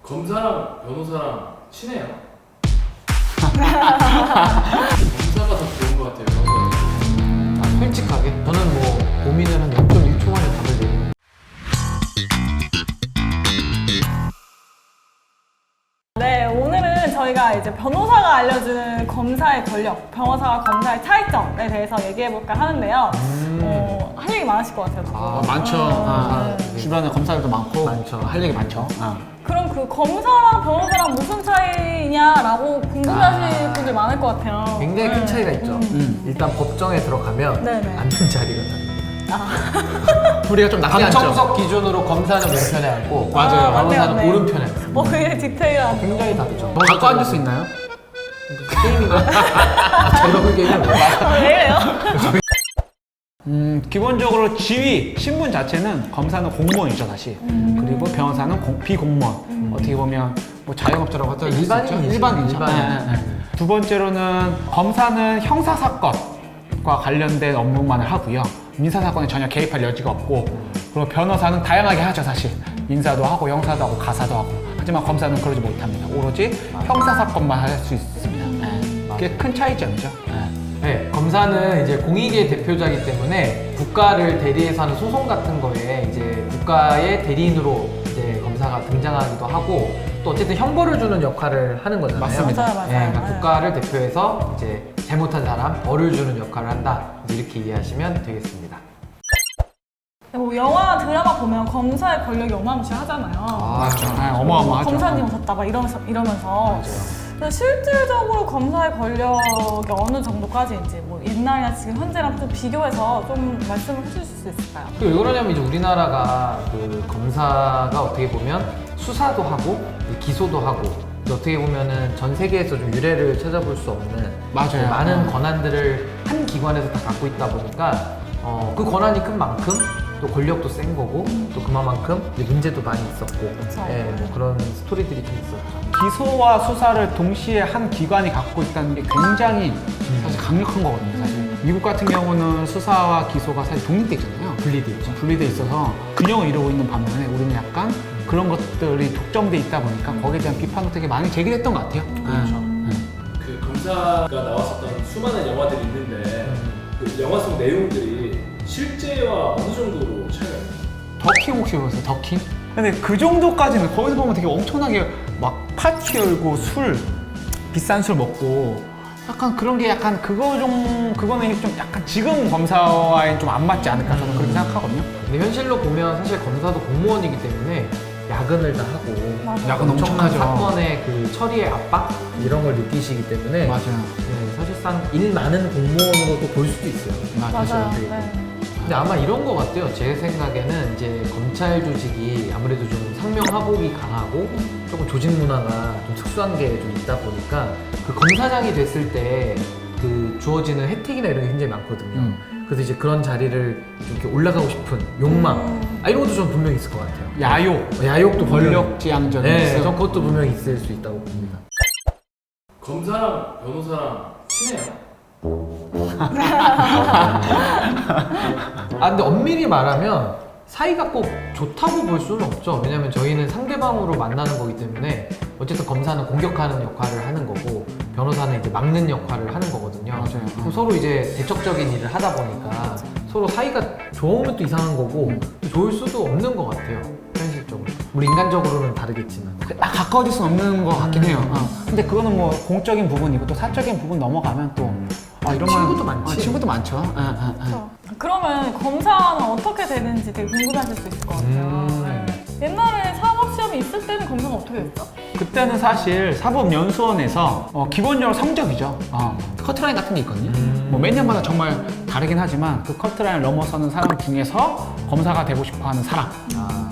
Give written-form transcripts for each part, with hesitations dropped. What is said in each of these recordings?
검사랑 변호사랑 친해요? 검사가 더 좋은 것 같아요. 솔직하게 저는 뭐 고민을 한 0.1초 만에 답을 내리는. 네, 오늘은 저희가 이제 변호사가 알려주는 검사의 권력, 변호사와 검사의 차이점에 대해서 얘기해볼까 하는데요. 할 얘기 많으실 것 같아요. 아, 많죠. 네. 주변에 검사들도 많고 많죠. 할 얘기 많죠. 그럼 그 검사랑 변호사랑 무슨 차이냐라고 궁금해하시는 분들 많을 것 같아요. 굉장히 큰 네. 차이가 있죠. 일단 법정에 들어가면 네네. 앉는 자리가 다릅니다. 우리가 좀 낮게 앉죠. 방청석 기준으로 검사는 왼편에 앉고 맞아요. 변호사는 맞네. 오른편에 앉고 굉장히 디테일한. 굉장히 다르죠. 갖고 앉을 수 있나요? 게임인가? 저런 게임은 뭐야? 왜 이래요? 기본적으로 지위, 신분 자체는 검사는 공무원이죠, 사실. 그리고 변호사는 비공무원. 어떻게 보면 뭐 자영업자라고 하더라도 일반인이죠. 일반인이죠. 일반인. 두 번째로는 검사는 형사사건과 관련된 업무만을 하고요. 민사사건에 전혀 개입할 여지가 없고, 그리고 변호사는 다양하게 하죠, 사실. 민사도 하고, 형사도 하고, 가사도 하고. 하지만 검사는 그러지 못합니다. 오로지 형사사건만 할 수 있습니다. 그게 큰 차이점이죠. 네, 검사는 이제 공익의 대표자이기 때문에 국가를 대리해서 하는 소송 같은 거에 이제 국가의 대리인으로 이제 검사가 등장하기도 하고 또 어쨌든 형벌을 주는 역할을 하는 거잖아요. 맞습니다. 맞아요, 맞아요. 네, 그러니까 네. 국가를 대표해서 이제 잘못한 사람 벌을 주는 역할을 한다. 이제 이렇게 이해하시면 되겠습니다. 뭐 영화, 드라마 보면 검사의 권력이 어마무시하잖아요. 어마어마하죠. 검사님 오셨다 막 이러면서. 근데 실질적으로 검사의 권력이 어느 정도까지인지 뭐 옛날이나 지금 현재랑 좀 비교해서 좀 말씀을 해주실 수 있을까요? 왜 그러냐면 이제 우리나라가 그 검사가 어떻게 보면 수사도 하고 기소도 하고 어떻게 보면은 전 세계에서 좀 유례를 찾아볼 수 없는 맞아요. 많은 권한들을 한 기관에서 다 갖고 있다 보니까 그 권한이 큰 만큼 또 권력도 센 거고 또 그만큼 이제 문제도 많이 있었고 그쵸. 뭐 그런 스토리들이 좀 있었죠. 기소와 수사를 동시에 한 기관이 갖고 있다는 게 굉장히 사실 강력한 거거든요. 사실 미국 같은 경우는 수사와 기소가 사실 독립돼 있잖아요. 분리돼 있죠. 분리돼 있어서 균형을 이루고 있는 반면에 우리는 약간 그런 것들이 독점돼 있다 보니까 거기에 대한 비판도 되게 많이 제기됐던 것 같아요. 그렇죠. 그 검사가 나왔었던 수많은 영화들이 있는데 그 영화 속 내용들이 실제와 어느 정도로 차이가 있나요? 더킹 혹시 보셨어요? 더킹? 근데 그 정도까지는 거기서 보면 되게 엄청나게 막 파티 열고 술 비싼 술 먹고 약간 그런 게 약간 그거는 좀 약간 지금 검사와는 좀 안 맞지 않을까 저는 그렇게 생각하거든요. 근데 현실로 보면 사실 검사도 공무원이기 때문에 야근을 다 하고 맞아요. 야근 엄청난 엄청 하죠. 사건의 그 처리의 압박 이런 걸 느끼시기 때문에 맞아요. 네, 사실상 일 많은 공무원으로도 볼 수도 있어요. 맞아요. 그리고. 네. 근데 아마 이런 거 같아요. 제 생각에는 이제 검찰 조직이 아무래도 좀 상명하복이 강하고 조금 조직 문화가 좀 특수한 게 좀 있다 보니까 그 검사장이 됐을 때 그 주어지는 혜택이나 이런 게 굉장히 많거든요. 그래서 이제 그런 자리를 좀 이렇게 올라가고 싶은 욕망 이런 것도 좀 분명히 있을 것 같아요. 야욕, 야욕도 분명히. 권력지향적인 네, 있어요. 전 그것도 분명히 있을 수 있다고 봅니다. 검사랑 변호사랑 친해요? 근데 엄밀히 말하면 사이가 꼭 좋다고 볼 수는 없죠. 왜냐면 저희는 상대방으로 만나는 거기 때문에 어쨌든 검사는 공격하는 역할을 하는 거고 변호사는 이제 막는 역할을 하는 거거든요. 맞아요. 그럼 서로 이제 대척적인 일을 하다 보니까 서로 사이가 좋으면 또 이상한 거고 또 좋을 수도 없는 것 같아요. 현실적으로. 우리 인간적으로는 다르겠지만. 딱 가까워질 수는 없는 것 같긴 해요. 근데 그거는 뭐 공적인 부분이고 또 사적인 부분 넘어가면 또 이런 친구도 거는- 많지. 친구도 많죠. 그렇죠. 그러면 검사는 어떻게 되는지 되게 궁금하실 수 있을 것 같아요. 네. 옛날에 사법시험이 있을 때는 검사가 어떻게 됐죠? 그때는 사실 사법연수원에서 기본적으로 성적이죠. 커트라인 같은 게 있거든요. 뭐 몇 년마다 정말 다르긴 하지만 그 커트라인을 넘어서는 사람 중에서 검사가 되고 싶어하는 사람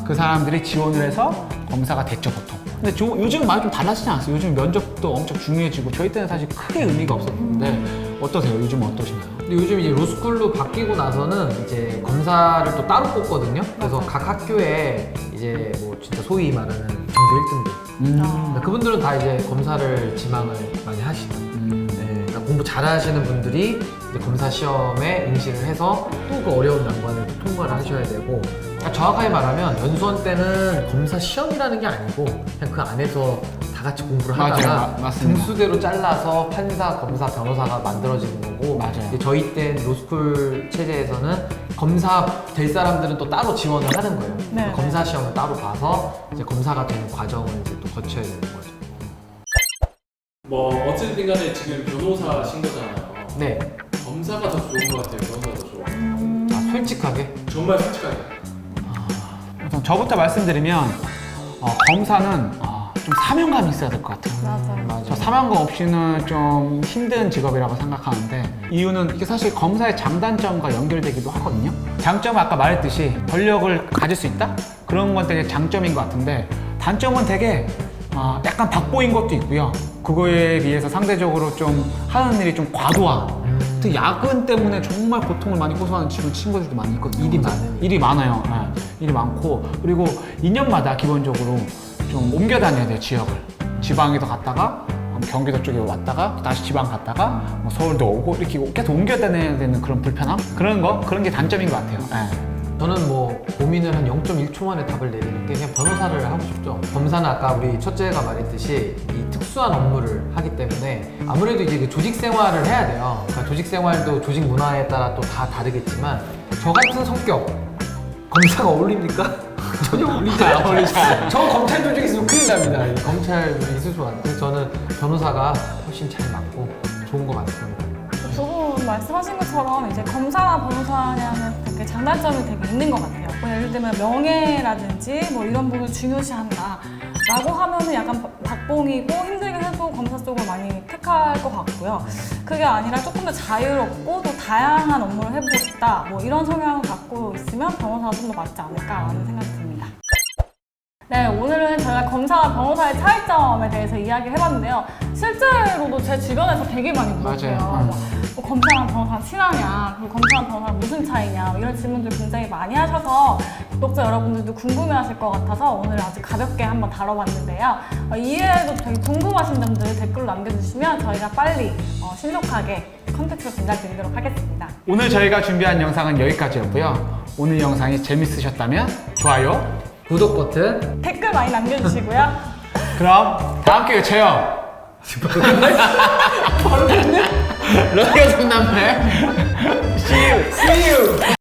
그 사람들이 지원을 해서 검사가 됐죠 보통. 근데 요즘 많이 좀 달라지지 않았어요? 요즘 면접도 엄청 중요해지고 저희 때는 사실 크게 의미가 없었는데 어떠세요? 요즘 어떠신가요? 근데 요즘 이제 로스쿨로 바뀌고 나서는 이제 검사를 또 따로 뽑거든요. 그래서 각 학교에 이제 뭐 진짜 소위 말하는 전교 1등들. 그분들은 다 이제 검사를 지망을 많이 하시죠. 네, 그러니까 공부 잘하시는 분들이 이제 검사 시험에 응시를 해서 또 그 어려운 난관을 통과를 하셔야 되고 그러니까 정확하게 말하면 연수원 때는 검사 시험이라는 게 아니고 그냥 그 안에서 다 같이 공부를 하다가 맞아요. 맞습니다. 등수대로 잘라서 판사, 검사, 변호사가 만들어지는 거고 맞아요. 이제 저희 때 로스쿨 체제에서는 검사 될 사람들은 또 따로 지원을 하는 거예요. 네, 검사 시험을 따로 봐서 이제 검사가 되는 과정을 이제 또 거쳐야 되는 거죠. 뭐 어쨌든 간에 지금 변호사신 거잖아요. 네, 검사가 더 좋은 것 같아요. 변호사가 더 좋아. 아, 솔직하게 정말 솔직하게. 우선 저부터 말씀드리면 검사는 좀 사명감이 있어야 될 것 같아요. 맞아요. 저 사명감 없이는 좀 힘든 직업이라고 생각하는데 이유는 이게 사실 검사의 장단점과 연결되기도 하거든요. 장점은 아까 말했듯이 권력을 가질 수 있다? 그런 건 되게 장점인 것 같은데 단점은 되게 약간 박보인 것도 있고요. 그거에 비해서 상대적으로 좀 하는 일이 좀 과도한 특히 야근 때문에 정말 고통을 많이 호소하는 지금 친구들도 많이 있거든요. 일이 많아요. 일이 많아요. 네. 일이 많고 그리고 2년마다 기본적으로 좀 옮겨 다녀야 돼요. 지역을. 지방에도 갔다가 경기도 쪽에 왔다가 다시 지방 갔다가 뭐 서울도 오고 이렇게 계속 옮겨 다녀야 되는 그런 불편함? 그런 게 단점인 것 같아요. 네. 저는 뭐 고민을 한 0.1초 만에 답을 내리는 게 그냥 변호사를 하고 싶죠. 검사는 아까 우리 첫째가 말했듯이 이 특수한 업무를 하기 때문에 아무래도 이제 그 조직 생활을 해야 돼요. 그러니까 조직 생활도 조직 문화에 따라 또 다 다르겠지만 저 같은 성격 검사가 어울립니까? 전혀 어울리지 않아요. 저 검찰 조직에 있으면 큰일 납니다. 이 검찰 조직에 있으면 안 돼요. 저는 변호사가 훨씬 잘 맞고 좋은 것 같습니다. 두 분 말씀하신 것처럼 이제 검사나 변호사냐는 되게 장단점이 되게 있는 것 같아요. 뭐 예를 들면 명예라든지 뭐 이런 부분을 중요시한다 라고 하면은 약간 박봉이고 힘들긴 해도 검사 쪽을 많이 택할 것 같고요. 그게 아니라 조금 더 자유롭고 또 다양한 업무를 해보고 싶다 뭐 이런 성향을 갖고 있으면 변호사가 좀 더 맞지 않을까라는 생각이 듭니다. 네, 오늘은 저희가 검사와 변호사의 차이점에 대해서 이야기를 해봤는데요. 실제로도 제 주변에서 되게 많이 물어봐요. 맞아요. 뭐 검사랑 변호사랑 친하냐, 그리고 검사랑 변호사랑 무슨 차이냐, 뭐 이런 질문들 굉장히 많이 하셔서 구독자 여러분들도 궁금해하실 것 같아서 오늘 아주 가볍게 한번 다뤄봤는데요. 이외에도 되게 궁금하신 점들 댓글로 남겨주시면 저희가 빨리 신속하게 컨텐츠로 전달드리도록 하겠습니다. 오늘 저희가 준비한 영상은 여기까지였고요. 오늘 영상이 재밌으셨다면 좋아요. 구독 버튼 댓글 많이 남겨주시고요. 그럼 다 함께 외쳐요. 러리어 삼남매 See you.